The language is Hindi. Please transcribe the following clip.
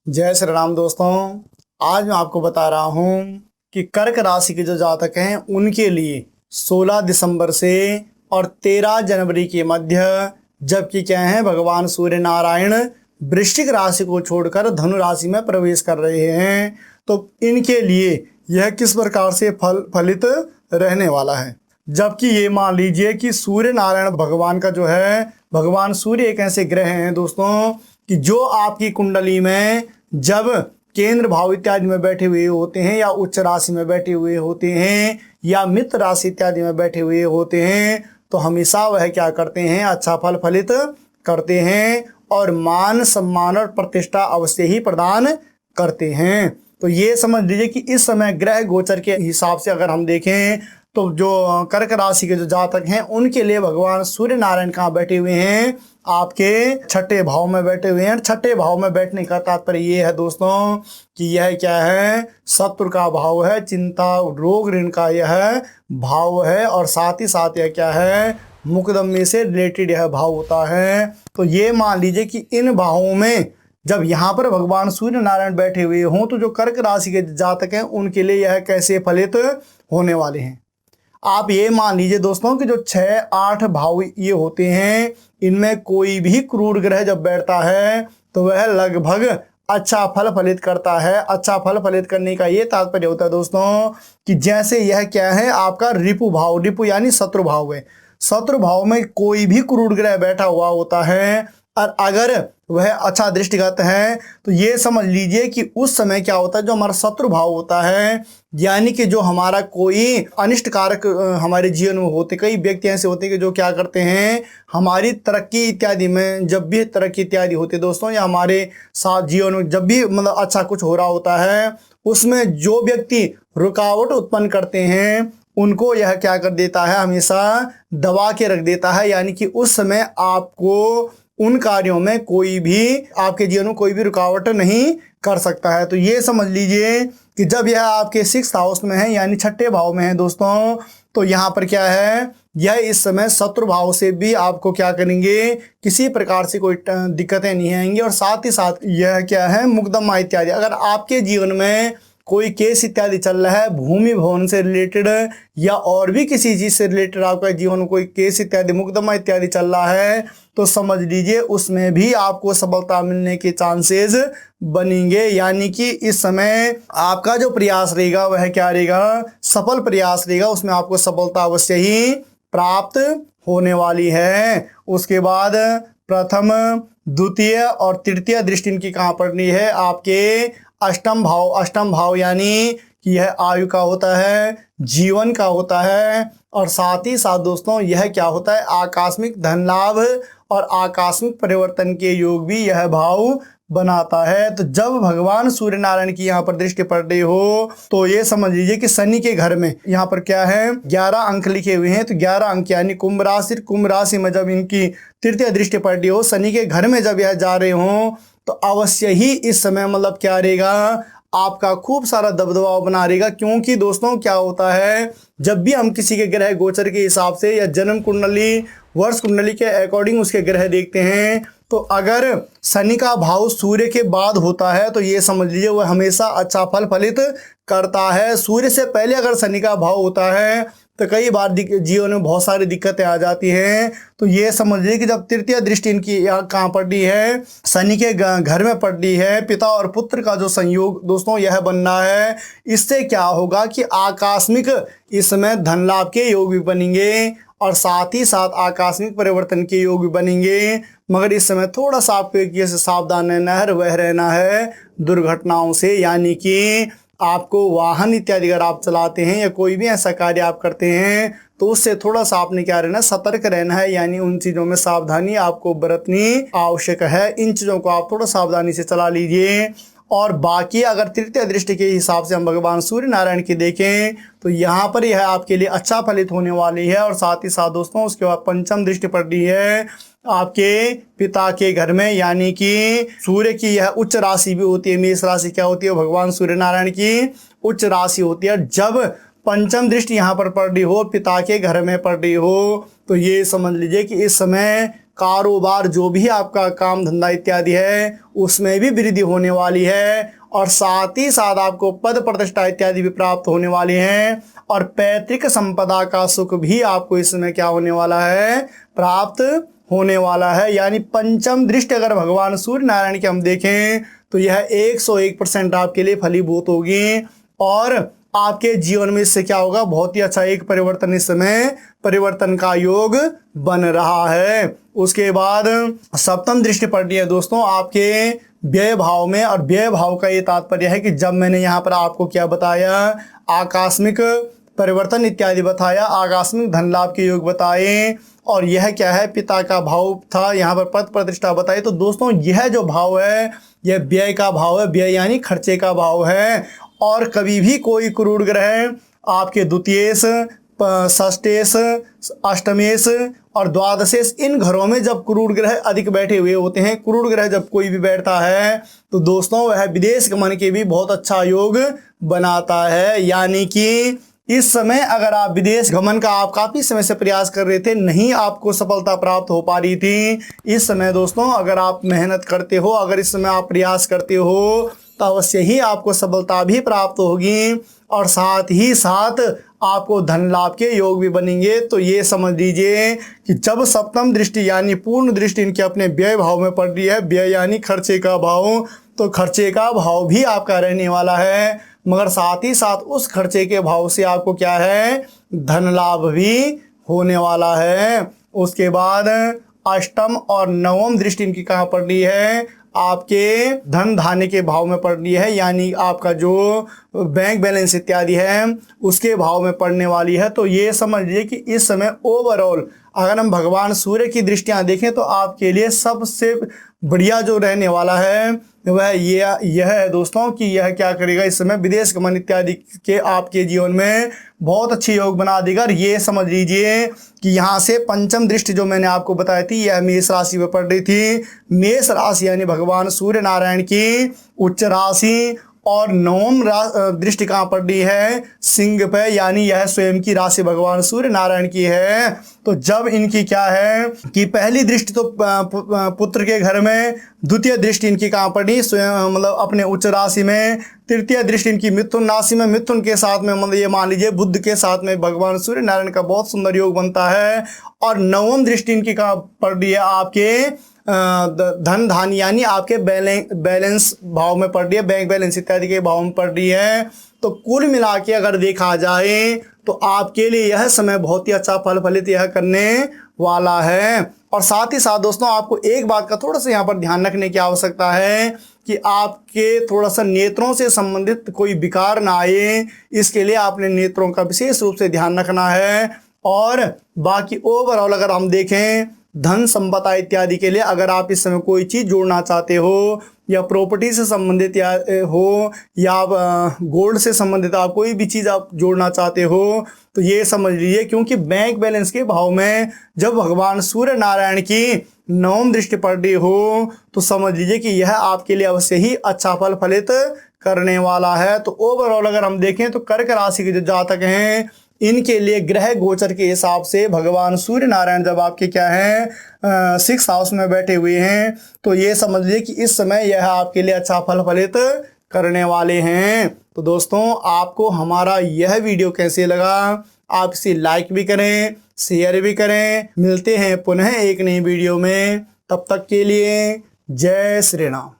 जय श्री राम दोस्तों। आज मैं आपको बता रहा हूँ कि कर्क राशि के जो जातक हैं उनके लिए 16 दिसंबर से और 13 जनवरी के मध्य, जबकि क्या है भगवान सूर्य नारायण वृश्चिक राशि को छोड़कर धनु राशि में प्रवेश कर रहे हैं, तो इनके लिए यह किस प्रकार से फलित रहने वाला है। जबकि ये मान लीजिए कि सूर्य नारायण भगवान का जो है, भगवान सूर्य एक ऐसे ग्रह हैं दोस्तों कि जो आपकी कुंडली में जब केंद्र भाव इत्यादि में बैठे हुए होते हैं या उच्च राशि में बैठे हुए होते हैं या मित्र राशि इत्यादि में बैठे हुए होते हैं, तो हमेशा वह क्या करते हैं, अच्छा फल फलित करते हैं और मान सम्मान और प्रतिष्ठा अवश्य ही प्रदान करते हैं। तो ये समझ लीजिए कि इस समय ग्रह गोचर के हिसाब से अगर हम देखें तो जो कर्क राशि के जो जातक हैं उनके लिए भगवान सूर्य नारायण कहाँ बैठे हुए हैं, आपके छठे भाव में बैठे हुए हैं। छठे भाव में बैठने का तात्पर्य ये है दोस्तों कि यह क्या है, शत्रु का भाव है, चिंता रोग ऋण का यह भाव है और साथ ही साथ यह क्या है, मुकदमे से रिलेटेड यह भाव होता है। तो ये मान लीजिए कि इन भावों में जब यहाँ पर भगवान सूर्य नारायण बैठे हुए हों तो जो कर्क राशि के जातक हैं उनके लिए यह कैसे फलित होने वाले हैं। आप ये मान लीजिए दोस्तों कि जो 6-8 भाव ये होते हैं, इनमें कोई भी क्रूर ग्रह जब बैठता है तो वह लगभग अच्छा फल फलित करता है। अच्छा फल फलित करने का ये तात्पर्य होता है दोस्तों कि जैसे यह क्या है, आपका रिपु भाव, रिपु यानी शत्रु भाव है, शत्रु भाव में कोई भी क्रूर ग्रह बैठा हुआ होता है और अगर वह अच्छा दृष्टिगत है तो ये समझ लीजिए कि उस समय क्या होता है, जो हमारा शत्रु भाव होता है यानी कि जो हमारा कोई अनिष्ट कारक हमारे जीवन में होते, कई व्यक्ति ऐसे होते हैं कि जो क्या करते हैं, हमारी तरक्की इत्यादि में जब भी तरक्की इत्यादि होती है दोस्तों या हमारे साथ जीवन में जब भी मतलब अच्छा कुछ हो रहा होता है, उसमें जो व्यक्ति रुकावट उत्पन्न करते हैं उनको यह क्या कर देता है, हमेशा दबा के रख देता है। यानी कि उस समय आपको उन कार्यों में कोई भी, आपके जीवन में कोई भी रुकावट नहीं कर सकता है। तो ये समझ लीजिए कि जब यह आपके 6th हाउस में है यानी छठे भाव में है दोस्तों, तो यहाँ पर क्या है, यह इस समय शत्रु भाव से भी आपको क्या करेंगे, किसी प्रकार से कोई दिक्कतें नहीं आएंगी। और साथ ही साथ यह क्या है, मुकदमा इत्यादि, अगर आपके जीवन में कोई केस इत्यादि चल रहा है भूमि भवन से रिलेटेड या और भी किसी चीज़ से रिलेटेड, आपका जीवन में कोई केस इत्यादि मुकदमा इत्यादि चल रहा है, तो समझ लीजिए उसमें भी आपको सफलता मिलने के चांसेस बनेंगे। यानी कि इस समय आपका जो प्रयास रहेगा वह क्या रहेगा, सफल प्रयास रहेगा, उसमें आपको सफलता अवश्य ही प्राप्त होने वाली है। उसके बाद प्रथम, द्वितीय और तृतीय दृष्टि इनकी कहाँ पड़नी है, आपके अष्टम भाव। अष्टम भाव यानी कि यह आयु का होता है, जीवन का होता है और साथ ही साथ दोस्तों यह क्या होता है, आकस्मिक धन लाभ और आकस्मिक परिवर्तन के योग भी यह भाव बनाता है। तो जब भगवान सूर्य नारायण की यहाँ पर दृष्टि पड़ रही हो तो ये समझ लीजिए कि शनि के घर में यहाँ पर क्या है, 11 अंक लिखे हुए हैं। तो 11 अंक यानी कुंभ राशि में जब इनकी तृतीय दृष्टि पड़ रही हो, शनि के घर में जब यह जा रहे हो, तो अवश्य ही इस समय मतलब क्या रहेगा, आपका खूब सारा दबदबा बना रहेगा। क्योंकि दोस्तों क्या होता है, जब भी हम किसी के ग्रह गोचर के हिसाब से या जन्म कुंडली, वर्ष कुंडली के अकॉर्डिंग उसके ग्रह देखते हैं, तो अगर शनि का भाव सूर्य के बाद होता है तो ये समझ लीजिए वह हमेशा अच्छा फल फलित करता है। सूर्य से पहले अगर शनि का भाव होता है तो कई बार जीवन में बहुत सारी दिक्कतें आ जाती हैं। तो ये समझ लीजिए कि जब तृतीय दृष्टि इनकी यहाँ कहाँ पड़ रही है, शनि के घर में पड़ रही है, पिता और पुत्र का जो संयोग दोस्तों यह बनना है, इससे क्या होगा कि आकस्मिक इस समय धन लाभ के योग भी बनेंगे और साथ ही साथ आकस्मिक परिवर्तन के योग भी बनेंगे। मगर इस समय थोड़ा सा आपको एक चीज़ से सावधान रहना है, वह रहना है दुर्घटनाओं से। यानी कि आपको वाहन इत्यादि अगर आप चलाते हैं या कोई भी ऐसा कार्य आप करते हैं तो उससे थोड़ा सा आपने क्या रहना, सतर्क रहना है। यानी उन चीज़ों में सावधानी आपको बरतनी आवश्यक है। इन चीज़ों को आप थोड़ा सावधानी से चला लीजिए। और बाकी अगर तृतीय दृष्टि के हिसाब से हम भगवान सूर्य नारायण की देखें तो यहाँ पर यह आपके लिए अच्छा फलित होने वाली है। और साथ ही साथ दोस्तों उसके बाद पंचम दृष्टि पड़ रही है आपके पिता के घर में, यानी कि सूर्य की यह उच्च राशि भी होती है। मेष राशि क्या होती है, भगवान सूर्य नारायण की उच्च राशि होती है। जब पंचम दृष्टि यहाँ पर पड़ रही हो, पिता के घर में पड़ रही हो, तो ये समझ लीजिए कि इस समय कारोबार जो भी आपका काम धंधा इत्यादि है उसमें भी वृद्धि होने वाली है, और साथ ही साथ आपको पद प्रतिष्ठा इत्यादि भी प्राप्त होने वाली हैं, और पैतृक संपदा का सुख भी आपको इसमें क्या होने वाला है, प्राप्त होने वाला है। यानी पंचम दृष्टि अगर भगवान सूर्य नारायण की हम देखें तो यह 101% आपके लिए फलीभूत होगी, और आपके जीवन में इससे क्या होगा, बहुत ही अच्छा एक परिवर्तन, इस समय परिवर्तन का योग बन रहा है। उसके बाद सप्तम दृष्टि पड़ रही है दोस्तों आपके व्यय भाव में, और व्यय भाव का ये तात्पर्य है कि जब मैंने यहाँ पर आपको क्या बताया, आकस्मिक परिवर्तन इत्यादि बताया, आकस्मिक धन लाभ के योग बताए, और यह क्या है, पिता का भाव था, यहाँ पर पद प्रतिष्ठा बताई। तो दोस्तों यह जो भाव है यह व्यय का भाव है, व्यय यानी खर्चे का भाव है। और कभी भी कोई क्रूर ग्रह आपके द्वितीयेश, षष्ठेश, अष्टमेश और द्वादशेश, इन घरों में जब क्रूर ग्रह अधिक बैठे हुए होते हैं, क्रूर ग्रह जब कोई भी बैठता है तो दोस्तों वह विदेश गमन के भी बहुत अच्छा योग बनाता है। यानी कि इस समय अगर आप विदेश गमन का आप काफ़ी समय से प्रयास कर रहे थे, नहीं आपको सफलता प्राप्त हो पा रही थी, इस समय दोस्तों अगर आप मेहनत करते हो, अगर इस समय आप प्रयास करते हो तो अवश्य ही आपको सफलता भी प्राप्त होगी, और साथ ही साथ आपको धन लाभ के योग भी बनेंगे। तो ये समझ लीजिए कि जब सप्तम दृष्टि यानी पूर्ण दृष्टि इनके अपने व्यय भाव में पड़ रही है, व्यय यानी खर्चे का भाव, तो खर्चे का भाव भी आपका रहने वाला है, मगर साथ ही साथ उस खर्चे के भाव से आपको क्या है, धन लाभ भी होने वाला है। उसके बाद अष्टम और नवम दृष्टि इनकी कहाँ पड़ रही है, आपके धन धान्य के भाव में पड़ रही है, यानी आपका जो बैंक बैलेंस इत्यादि है उसके भाव में पड़ने वाली है। तो ये समझ लीजिए कि इस समय ओवरऑल अगर हम भगवान सूर्य की दृष्टियां देखें तो आपके लिए सबसे बढ़िया जो रहने वाला है वह यह है दोस्तों कि यह क्या करेगा, इस समय विदेश गमन इत्यादि के आपके जीवन में बहुत अच्छी योग बना देगा। और ये समझ लीजिए कि यहाँ से पंचम दृष्टि जो मैंने आपको बताई थी यह मेष राशि में पड़ रही थी। मेष राशि यानी भगवान सूर्य नारायण की उच्च राशि, और नवम दृष्टि कहाँ पड़ रही है, सिंह पे, यानी यह स्वयं की राशि भगवान सूर्य नारायण की है। तो जब इनकी क्या है कि पहली दृष्टि तो पुत्र के घर में, द्वितीय दृष्टि इनकी कहाँ पड़ रही, स्वयं मतलब अपने उच्च राशि में, तृतीय दृष्टि इनकी मिथुन राशि में, मिथुन के साथ में मतलब ये मान लीजिए बुध के साथ में भगवान सूर्य नारायण का बहुत सुंदर योग बनता है। और नवम दृष्टि इनकी कहाँ पड़ रही है, आपके धन धान यानी आपके बैलेंस भाव में पड़ रही है, बैंक बैलेंस इत्यादि के भाव में पड़ रही है। तो कुल मिला के अगर देखा जाए तो आपके लिए यह समय बहुत ही अच्छा फल फलित यह करने वाला है। और साथ ही साथ दोस्तों आपको एक बात का थोड़ा सा यहाँ पर ध्यान रखने की आवश्यकता है कि आपके थोड़ा सा नेत्रों से संबंधित कोई विकार ना आए, इसके लिए आपने नेत्रों का विशेष रूप से ध्यान रखना है। और बाकी ओवरऑल अगर हम देखें धन संपदा इत्यादि के लिए अगर आप इस समय कोई चीज़ जोड़ना चाहते हो, या प्रॉपर्टी से संबंधित या हो, या गोल्ड से संबंधित आप कोई भी चीज़ आप जोड़ना चाहते हो, तो ये समझ लीजिए क्योंकि बैंक बैलेंस के भाव में जब भगवान सूर्य नारायण की नवम दृष्टि पड़ रही हो तो समझ लीजिए कि यह आपके लिए अवश्य ही अच्छा फल फलित करने वाला है। तो ओवरऑल अगर हम देखें तो कर्क राशि के जो जातक हैं इनके लिए ग्रह गोचर के हिसाब से भगवान सूर्य नारायण जब आपके क्या हैं 6th हाउस में बैठे हुए हैं, तो ये समझ लीजिए कि इस समय यह आपके लिए अच्छा फल फलित करने वाले हैं। तो दोस्तों आपको हमारा यह वीडियो कैसे लगा, आप इसे लाइक भी करें, शेयर भी करें। मिलते हैं पुनः एक नई वीडियो में, तब तक के लिए जय श्री राम।